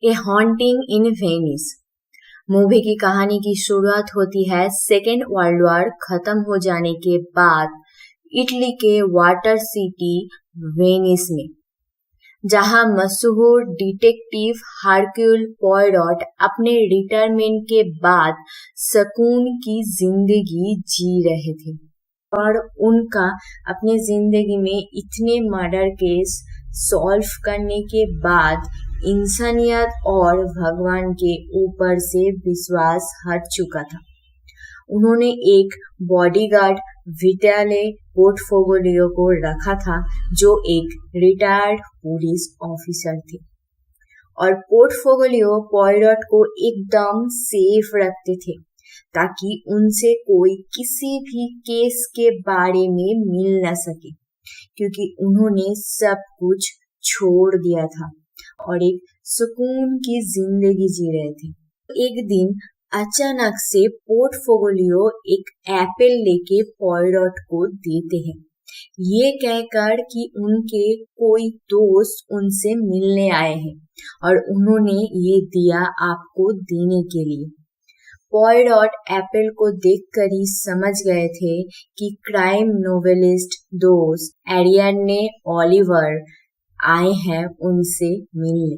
ए haunting इन Venice. Movie की कहानी की शुरुआत होती है सेकेंड वर्ल्ड वॉर खत्म हो जाने के बाद इटली के वाटर सिटी वेनिस में, जहां मशहूर डिटेक्टिव हरक्यूल पॉयरोट अपने रिटायरमेंट के बाद सुकून की जिंदगी जी रहे थे। और उनका अपनी जिंदगी में इतने मर्डर केस सॉल्व करने के बाद इंसानियत और भगवान के ऊपर से विश्वास हट चुका था। उन्होंने एक बॉडीगार्ड विटाले पोर्टफोलियो को रखा था, जो एक रिटायर्ड पुलिस ऑफिसर थे, और पोर्टफोलियो पॉयरोट को एकदम सेफ रखते थे ताकि उनसे कोई किसी भी केस के बारे में मिल न सके, क्योंकि उन्होंने सब कुछ छोड़ दिया था और एक सुकून की जिंदगी जी रहे थे। एक दिन अचानक से पोर्टफोलियो एक एप्पल लेके पॉयरोट को देते हैं, ये कहकर कि उनके कोई दोस्त उनसे मिलने आए हैं और उन्होंने ये दिया आपको देने के लिए। पॉयरोट एप्पल को देखकर ही समझ गए थे कि क्राइम नोवेलिस्ट दोस्त एरियाने ओलिवर आए हैं उनसे मिलने।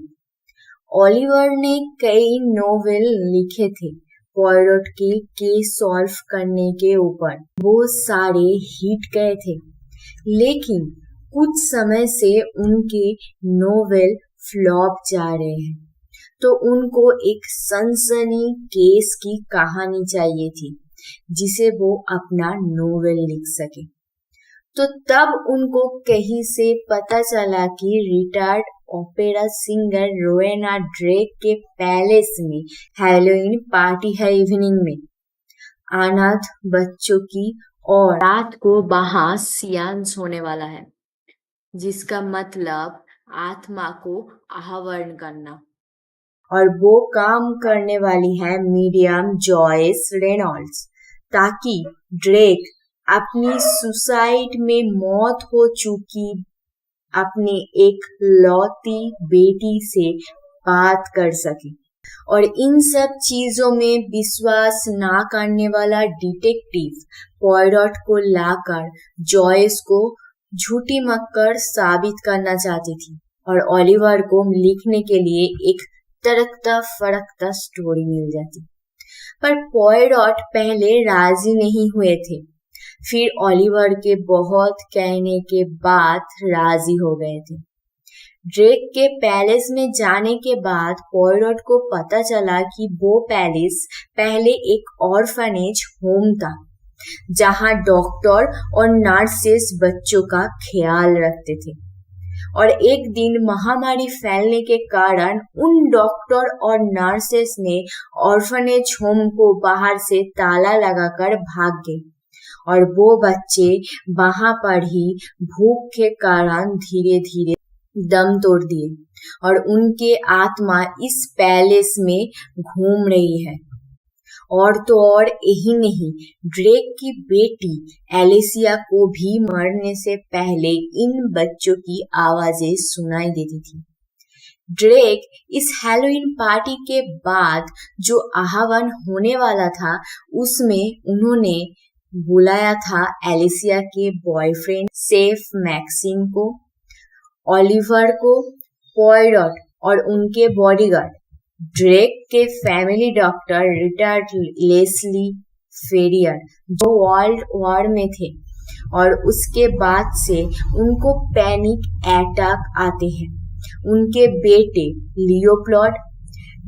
ओलिवर ने कई नोवेल लिखे थे पॉयरोट के केस सॉल्व करने के ऊपर। वो सारे हिट गए थे, लेकिन कुछ समय से उनके नोवेल फ्लॉप जा रहे हैं, तो उनको एक सनसनी केस की कहानी चाहिए थी जिसे वो अपना नोवेल लिख सके। तो तब उनको कहीं से पता चला कि retired opera singer Rowena Drake के पैलेस में हैलोवीन पार्टी है इवनिंग में, अनाथ बच्चों की, और रात को वहां सियांस होने वाला है, जिसका मतलब आत्मा को आहवान करना। और वो काम करने वाली है मीडियम जॉयस रेनॉल्ड्स, ताकि ड्रेक अपनी सुसाइड में मौत हो चुकी अपनी एक लौती बेटी से बात कर सके। और इन सब चीजों में विश्वास ना करने वाला डिटेक्टिव पॉयरोट को लाकर जॉयस को झूठी मक्कर साबित करना चाहती थी और ओलिवर को लिखने के लिए एक तड़कता फड़कता स्टोरी मिल जाती। पर पॉयरोट पहले राजी नहीं हुए थे, फिर ओलिवर के बहुत कहने के बाद राजी हो गए थे। ड्रेक के पैलेस में जाने के बाद पॉयरोट को पता चला कि वो पैलेस पहले एक ऑर्फनेज होम था, जहां डॉक्टर और नर्सेस बच्चों का ख्याल रखते थे। और एक दिन महामारी फैलने के कारण उन डॉक्टर और नर्सेस ने ऑर्फनेज होम को बाहर से ताला लगाकर भाग गए, और वो बच्चे वहां पर ही भूख के कारण धीरे धीरे दम तोड़ दिए, और उनके आत्मा इस पैलेस में घूम रही है। और तो और यही नहीं, ड्रेक की बेटी एलिसिया को भी मरने से पहले इन बच्चों की आवाजें सुनाई देती थी। ड्रेक इस हैलोवीन पार्टी के बाद जो आह्वान होने वाला था, उसमें उन्होंने बुलाया था एलिसिया के बॉयफ्रेंड सेफ मैक्सिम को, ओलिवर को, पॉयरोट और उनके बॉडीगार्ड, ड्रेक के फैमिली डॉक्टर रिटायर्ड लेस्ली फेरियर, जो वर्ल्ड वॉर में थे, और उसके बाद से उनको पैनिक अटैक आते हैं। उनके बेटे लियोपोल्ड,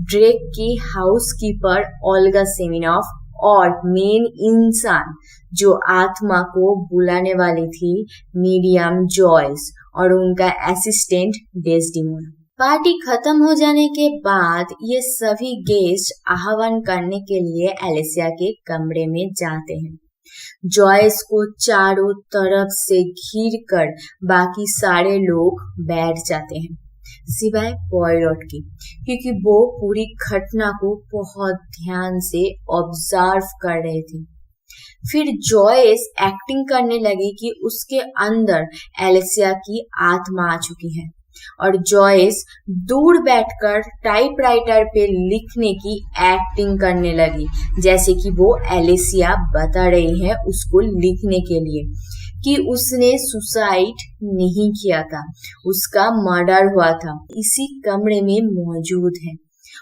ड्रेक की हाउसकीपर ओल्गा सेमिनोफ, और मेन इंसान जो आत्मा को बुलाने वाली थी मीडियम जॉयस, और उनका असिस्टेंट डेस्डेमोना। पार्टी खत्म हो जाने के बाद ये सभी गेस्ट आह्वान करने के लिए एलिसिया के कमरे में जाते हैं। जॉयस को चारों तरफ से घिर कर बाकी सारे लोग बैठ जाते हैं, सिवाय पॉयरोट की, क्योंकि वो पूरी घटना को बहुत ध्यान से ऑब्जर्व कर रहे थे। फिर जॉयस एक्टिंग करने लगी कि उसके अंदर एलिसिया की आत्मा आ चुकी है और जॉयस दूर बैठकर टाइपराइटर पे लिखने की एक्टिंग करने लगी, जैसे कि वो एलिसिया बता रही है उसको लिखने के लिए कि उसने सुसाइड नहीं किया था, उसका मर्डर हुआ था, इसी कमरे में मौजूद है।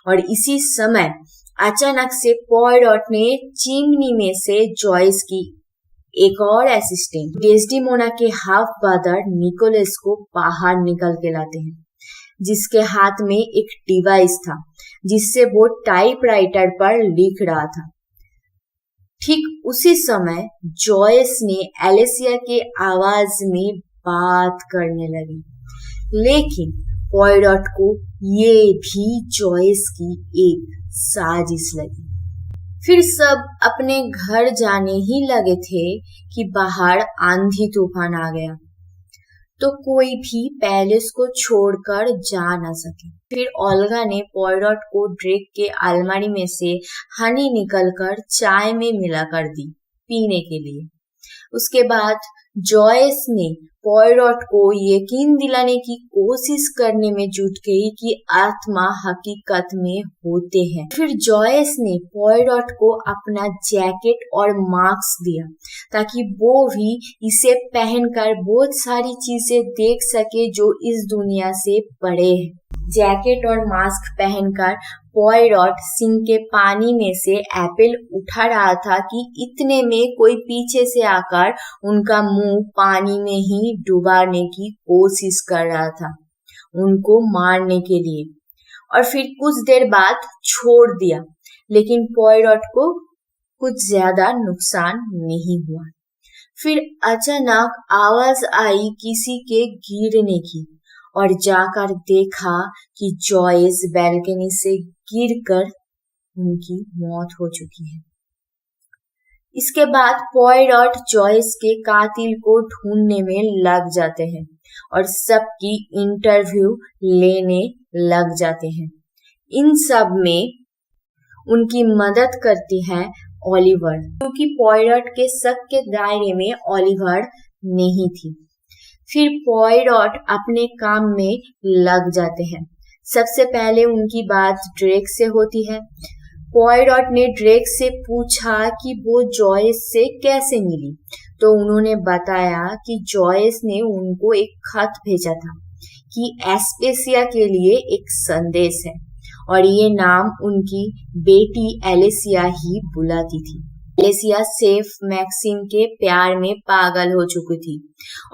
और इसी समय अचानक से पॉयरॉट ने चिमनी में से जॉयस की एक और असिस्टेंट डेस्डेमोना के हाफ ब्रदर निकोलस को बाहर निकल के लाते हैं, जिसके हाथ में एक डिवाइस था जिससे वो टाइपराइटर पर लिख रहा था। ठीक उसी समय जॉयस ने एलिसिया के आवाज में बात करने लगी, लेकिन पॉयरॉट को ये भी जॉयस की एक साजिश लगी। फिर सब अपने घर जाने ही लगे थे कि बाहर आंधी तूफान आ गया, तो कोई भी पैलेस को छोड़कर जा न सके। फिर ओल्गा ने पॉयरॉट को ड्रेक के अलमारी में से हनी निकलकर चाय में मिला कर दी पीने के लिए। उसके बाद जॉयस ने पॉयरॉट को यकीन दिलाने की कोशिश करने में जुट गई कि आत्मा हकीकत में होते हैं। फिर जॉयस ने पॉयरॉट को अपना जैकेट और मास्क दिया ताकि वो भी इसे पहनकर बहुत सारी चीजें देख सके जो इस दुनिया से परे है। जैकेट और मास्क पहनकर पॉयरॉट सिंक के पानी में से एप्पल उठा रहा था कि इतने में कोई पीछे से आकर उनका मुंह पानी में ही डुबाने की कोशिश कर रहा था, उनको मारने के लिए। और फिर कुछ देर बाद छोड़ दिया, लेकिन पॉयरॉट को कुछ ज्यादा नुकसान नहीं हुआ। फिर अचानक आवाज आई किसी के गिरने की, और जाकर देखा कि जॉयस बैल्कनी से गिरकर उनकी मौत हो चुकी है। इसके बाद पॉयरॉट जॉयस के कातिल को ढूंढने में लग जाते हैं और सबकी इंटरव्यू लेने लग जाते हैं। इन सब में उनकी मदद करती है ओलिवर, क्योंकि पॉयरॉट के शक के दायरे में ओलिवर नहीं थी। फिर पॉयरॉट अपने काम में लग जाते हैं। सबसे पहले उनकी बात ड्रेक से होती है। पॉयरॉट ने ड्रेक से पूछा कि वो जॉयस से कैसे मिली, तो उन्होंने बताया कि जॉयस ने उनको एक खत भेजा था कि एस्पेसिया के लिए एक संदेश है, और ये नाम उनकी बेटी एलिसिया ही बुलाती थी। एलिसिया सिर्फ मैक्सिम के प्यार में पागल हो चुकी थी,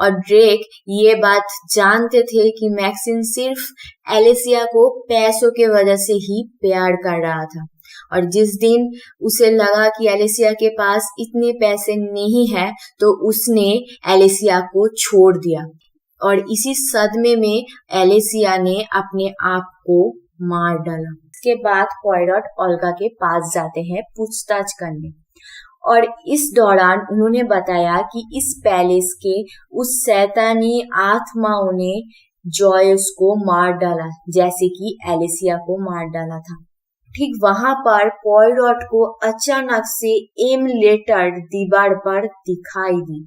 और ड्रेक ये बात जानते थे कि मैक्सिम सिर्फ एलिसिया को पैसों के वजह से ही प्यार कर रहा था। और जिस दिन उसे लगा कि एलिसिया के पास इतने पैसे नहीं है, तो उसने एलिसिया को छोड़ दिया, और इसी सदमे में एलिसिया ने अपने आप को मार डाला। इसके बाद पॉयरॉट ओल्गा के पास जाते हैं पूछताछ करने, और इस दौरान उन्होंने बताया कि इस पैलेस के उस शैतानी आत्माओं ने जॉयस को मार डाला, जैसे कि एलिसिया को मार डाला था। ठीक वहां पर पॉयरॉट को अचानक से एम लेटर दीवार पर दिखाई दी,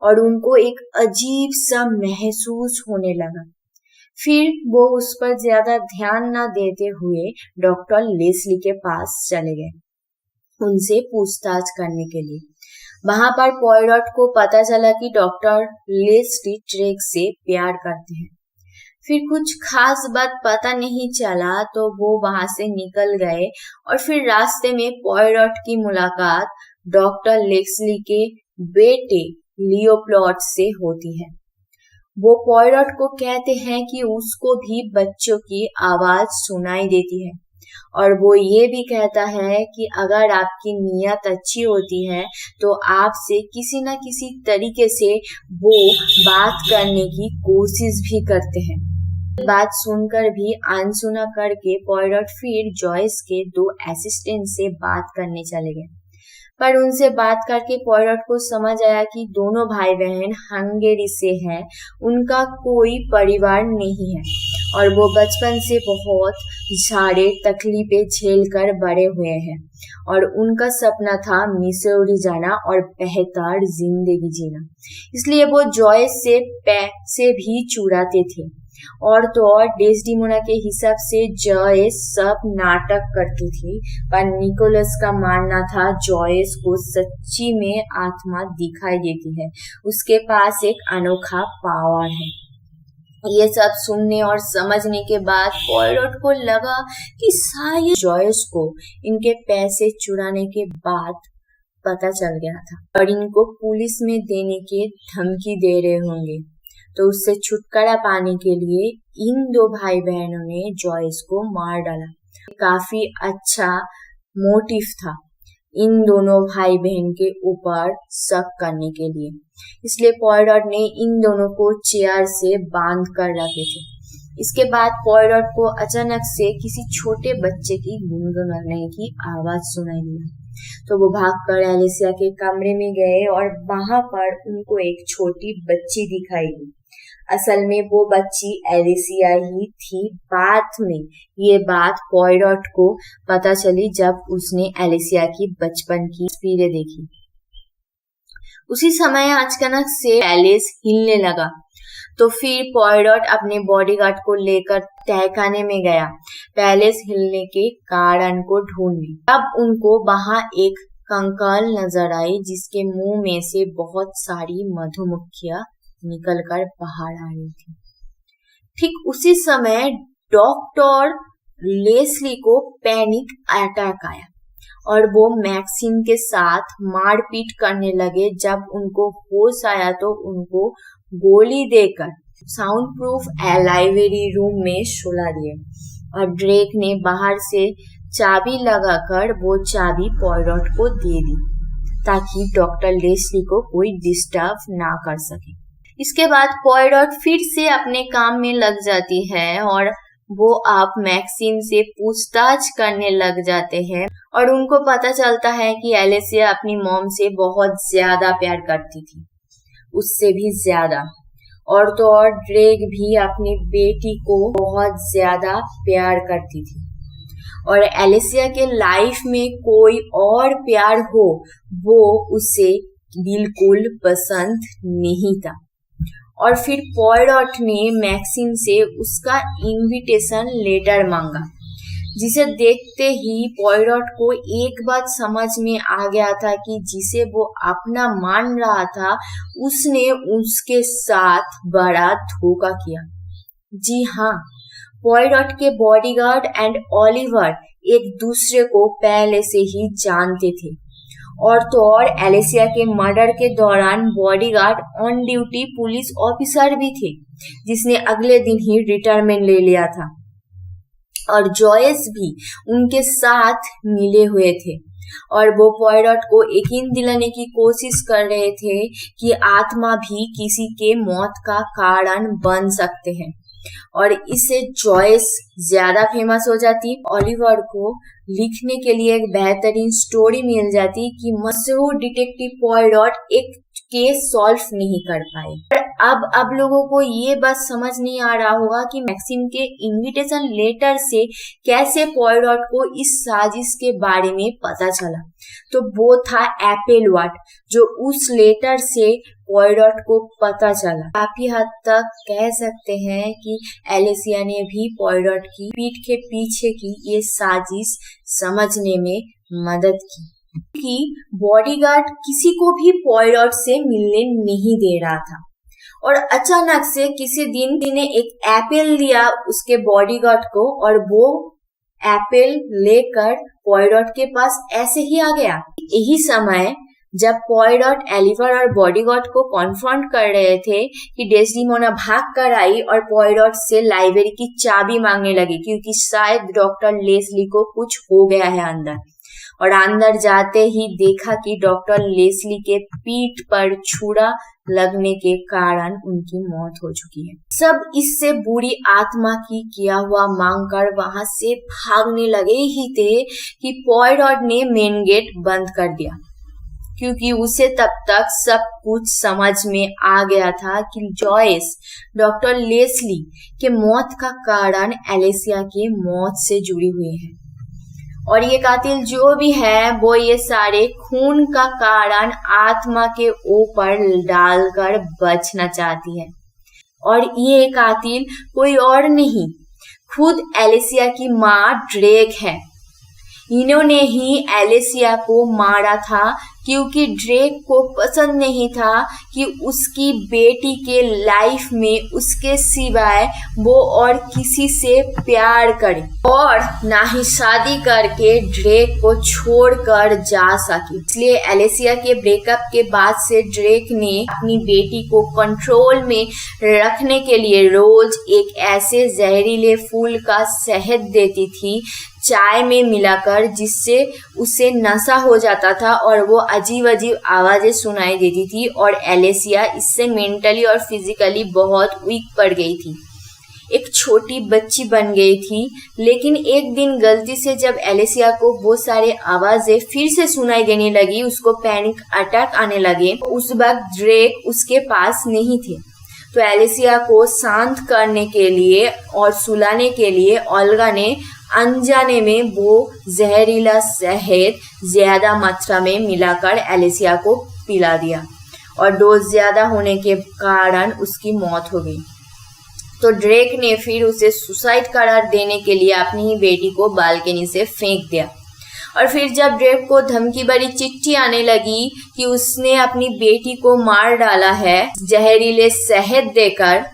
और उनको एक अजीब सा महसूस होने लगा। फिर वो उस पर ज्यादा ध्यान न देते हुए डॉक्टर लेस्ली के पास चले गए उनसे पूछताछ करने के लिए। वहां पर पॉयरॉट को पता चला कि डॉक्टर लेस्ली ड्रेक से प्यार करते हैं। फिर कुछ खास बात पता नहीं चला, तो वो वहां से निकल गए, और फिर रास्ते में पॉयरॉट की मुलाकात डॉक्टर लेस्ली के बेटे लियोप्लॉट से होती है। वो पॉयरॉट को कहते हैं कि उसको भी बच्चों की आवाज सुनाई देती है, और वो ये भी कहता है कि अगर आपकी नीयत अच्छी होती है तो आपसे किसी न किसी तरीके से वो बात करने की कोशिश भी करते हैं। बात सुनकर भी अनसुना करके पॉयरॉट फिर जॉयस के 2 असिस्टेंट से बात करने चले गए, पर उनसे बात करके पॉयरॉट को समझ आया कि दोनों भाई बहन हंगेरी से हैं, उनका कोई परिवार नहीं है, और वो बचपन से बहुत सारे तकलीफें झेलकर बड़े हुए हैं, और उनका सपना था मिसौरी जाना और बेहतर जिंदगी जीना। इसलिए वो जॉयस से पैसे भी चुराते थे, और तो और डेस्डिमोना के हिसाब से जॉयस सब नाटक करती थी, पर निकोलस का मानना था जॉयस को सच्ची में आत्मा दिखाई देती है, उसके पास एक अनोखा पावर है। ये सब सुनने और समझने के बाद पॉयरोट को लगा कि शायद जॉयस को इनके पैसे चुराने के बाद पता चल गया था और इनको पुलिस में देने की धमकी दे रहे होंगे, तो उससे छुटकारा पाने के लिए इन दो भाई बहनों ने जॉयस को मार डाला। काफी अच्छा मोटिव था इन दोनों भाई बहन के ऊपर शक करने के लिए, इसलिए पॉयरोट ने इन दोनों को चेयर से बांध कर रखे थे। इसके बाद पॉयरोट को अचानक से किसी छोटे बच्चे की गुनगुनाने की आवाज सुनाई दी, तो वो भागकर एलिसिया के कमरे में गए और वहां पर उनको एक छोटी बच्ची दिखाई दी। असल में वो बच्ची एलिसिया ही थी। बाद में ये बात पॉयरोट को पता चली जब उसने एलिसिया की बचपन की तस्वीरें देखी। उसी समय अचानक से पैलेस हिलने लगा, तो फिर पॉयरोट अपने बॉडीगार्ड को लेकर तहखाने में गया पैलेस हिलने के कारण को ढूंढने। तब उनको वहां एक कंकाल नजर आई जिसके मुंह में से बहुत सारी मधुमक्खियां निकलकर बाहर आ रही थी। ठीक उसी समय डॉक्टर लेस्ली को पैनिक अटैक आया और वो मैक्सिम के साथ मारपीट करने लगे। जब उनको होश आया तो उनको गोली देकर साउंड प्रूफ लाइब्रेरी रूम में सुला दिए और ड्रेक ने बाहर से चाबी लगाकर वो चाबी पॉयरोट को दे दी ताकि डॉक्टर लेस्ली को कोई डिस्टर्ब ना कर सके। इसके बाद पॉयरोट फिर से अपने काम में लग जाती है और वो आप मैक्सिम से पूछताछ करने लग जाते हैं और उनको पता चलता है कि एलिसिया अपनी मॉम से बहुत ज्यादा प्यार करती थी, उससे भी ज्यादा। और तो और ड्रेक भी अपनी बेटी को बहुत ज्यादा प्यार करती थी और एलिसिया के लाइफ में कोई और प्यार हो वो उसे बिल्कुल पसंद नहीं था। और फिर पॉयरोट ने मैक्सिम से उसका इनविटेशन लेटर मांगा, जिसे देखते ही पॉयरोट को एक बात समझ में आ गया था कि जिसे वो अपना मान रहा था उसने उसके साथ बड़ा धोखा किया। जी हाँ, पॉयरोट के बॉडीगार्ड एंड ओलिवर एक दूसरे को पहले से ही जानते थे और तो और एलिसिया के मर्डर के दौरान bodyguard on duty police officer भी थे जिसने अगले दिन ही रिटायरमेंट ले लिया था और जॉयस भी उनके साथ मिले हुए थे और वो पॉयरोट को यकीन दिलाने की कोशिश कर रहे थे कि आत्मा भी किसी के मौत का कारण बन सकते हैं और इससे जॉयस ज्यादा फेमस हो जाती। ओलिवर को लिखने के लिए एक बेहतरीन स्टोरी मिल जाती कि मशहूर डिटेक्टिव पॉयरोट एक केस सॉल्व नहीं कर पाए। पर अब लोगों को ये बात समझ नहीं आ रहा होगा कि मैक्सिम के इनविटेशन लेटर से कैसे पॉयरोट को इस साजिश के बारे में पता चला। तो वो था एप्पलवाट जो उस लेटर से पॉयरोट को पता चला। काफी हद तक कह सकते हैं कि एलिसिया ने भी पॉयरोट की पीठ के पीछे की ये साजिश समझने में मदद की कि बॉडीगार्ड किसी को भी पॉयरोट से मिलने नहीं दे रहा था और अचानक से किसी दिन ने एक एप्पल दिया उसके बॉडीगार्ड को और वो एप्पल लेकर पॉयरोट के पास ऐसे ही आ गया। यही समय जब पॉयरोट ओलिवर और बॉडीगार्ड को कॉन्फ्रंट कर रहे थे कि डेस्डिमोना भाग कर आई और पॉयरोट से लाइब्रेरी की चाबी मांगने लगी क्योंकि शायद डॉक्टर लेस्ली को कुछ हो गया है अंदर। और अंदर जाते ही देखा कि डॉक्टर लेस्ली के पीठ पर छुरा लगने के कारण उनकी मौत हो चुकी है। सब इससे बुरी आत्मा की किया हुआ मांग कर वहां से भागने लगे ही थे कि पॉयरोट ने मेन गेट बंद कर दिया क्योंकि उसे तब तक सब कुछ समझ में आ गया था कि जॉयस डॉक्टर लेस्ली के मौत का कारण एलिसिया के मौत से जुड़ी हुई है और ये कातिल जो भी है वो ये सारे खून का कारण आत्मा के ऊपर डालकर बचना चाहती है। और ये कातिल कोई और नहीं, खुद एलिसिया की माँ ड्रेक है। इन्होंने ही एलिसिया को मारा था क्योंकि ड्रेक को पसंद नहीं था कि उसकी बेटी के लाइफ में उसके सिवाय वो और किसी से प्यार करे और ना ही शादी करके ड्रेक को छोड़कर जा सके। इसलिए एलिसिया के ब्रेकअप के बाद से ड्रेक ने अपनी बेटी को कंट्रोल में रखने के लिए रोज एक ऐसे जहरीले फूल का शहद देती थी चाय में मिलाकर, जिससे उसे नशा हो जाता था और वो अजीब अजीब आवाजें सुनाई देती थी और एलिसिया इससे मेंटली और फिजिकली बहुत वीक पड़ गई थी, एक छोटी बच्ची बन गई थी। लेकिन एक दिन गलती से जब एलिसिया को वो सारे आवाजें फिर से सुनाई देने लगी, उसको पैनिक अटैक आने लगे। उस वक्त ड्रेक उसके पास नहीं थे, तो एलिसिया को शांत करने के लिए और सुलाने के लिए ओल्गा ने अनजाने में वो जहरीला शहद ज्यादा मात्रा में मिलाकर एलिसिया को पिला दिया और डोज ज्यादा होने के कारण उसकी मौत हो गई। तो ड्रेक ने फिर उसे सुसाइड करार देने के लिए अपनी ही बेटी को बालकनी से फेंक दिया। और फिर जब ड्रेक को धमकी भरी चिट्ठी आने लगी कि उसने अपनी बेटी को मार डाला है जहरीले शहद देकर,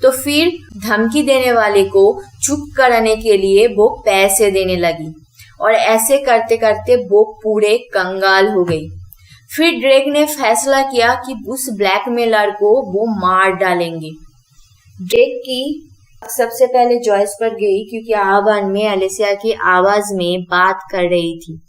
तो फिर धमकी देने वाले को चुप कराने के लिए वो पैसे देने लगी और ऐसे करते करते वो पूरे कंगाल हो गई। फिर ड्रेक ने फैसला किया कि उस ब्लैकमेलर को वो मार डालेंगे। ड्रेक की सबसे पहले जॉयस पर गई क्योंकि आह्वान में एलिसिया की आवाज में बात कर रही थी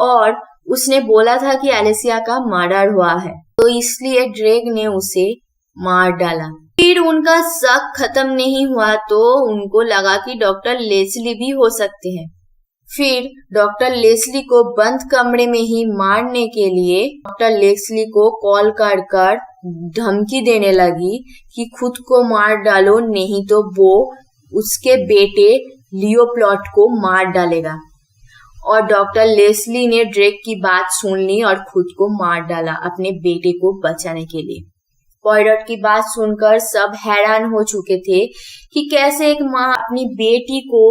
और उसने बोला था कि एलिसिया का मर्डर हुआ है, तो इसलिए ड्रेक ने उसे मार डाला। फिर उनका शक खत्म नहीं हुआ तो उनको लगा कि डॉक्टर लेस्ली भी हो सकते हैं। फिर डॉक्टर लेस्ली को बंद कमरे में ही मारने के लिए डॉक्टर लेस्ली को कॉल कर धमकी देने लगी कि खुद को मार डालो, नहीं तो वो उसके बेटे लियोप्लॉट को मार डालेगा। और डॉक्टर लेस्ली ने ड्रेक की बात सुन ली और खुद को मार डाला अपने बेटे को बचाने के लिए। पॉयरॉट की बात सुनकर सब हैरान हो चुके थे कि कैसे एक माँ अपनी बेटी को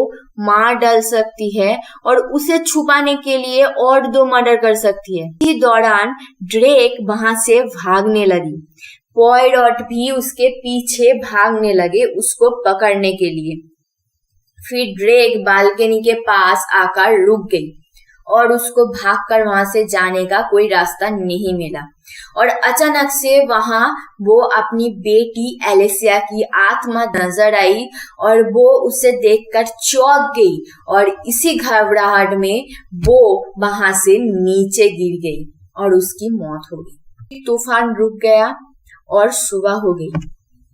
मार डाल सकती है और उसे छुपाने के लिए और 2 मर्डर कर सकती है। इसी दौरान ड्रेक वहां से भागने लगी, पॉयरॉट भी उसके पीछे भागने लगे उसको पकड़ने के लिए। फिर ड्रेक बालकनी के पास आकर रुक गई और उसको भागकर वहां से जाने का कोई रास्ता नहीं मिला और अचानक से वहां वो अपनी बेटी एलिसिया की आत्मा नजर आई और वो उसे देखकर चौंक गई और इसी घबराहट में वो वहां से नीचे गिर गई और उसकी मौत हो गई। तूफान रुक गया और सुबह हो गई।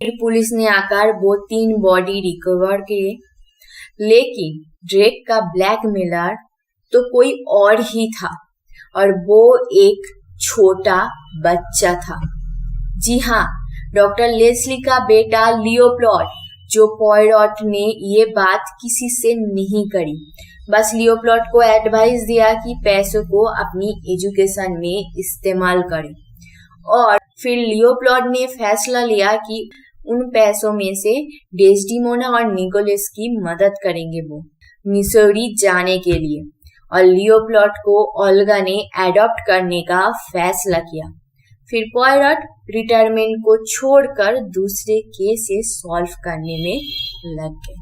फिर पुलिस ने आकर वो 3 बॉडी रिकवर किए, लेकिन ड्रेक का ब्लैकमेलर तो कोई और ही था और वो एक छोटा बच्चा था। जी हाँ, डॉक्टर लेस्ली का बेटा लियोप्लॉट, जो पॉयरॉट ने ये बात किसी से नहीं करी, बस लियोप्लॉट को एडवाइस दिया कि पैसों को अपनी एजुकेशन में इस्तेमाल करे और फिर लियोप्लॉट ने फैसला लिया कि उन पैसों में से डेस्डिमोना और निकोलस की मदद करेंगे वो मिसौरी जाने के लिए, और लियोप्लॉट को ओल्गा ने एडॉप्ट करने का फैसला किया। फिर पॉयरॉट रिटायरमेंट को छोड़कर दूसरे केसेस सॉल्व करने में लग गए।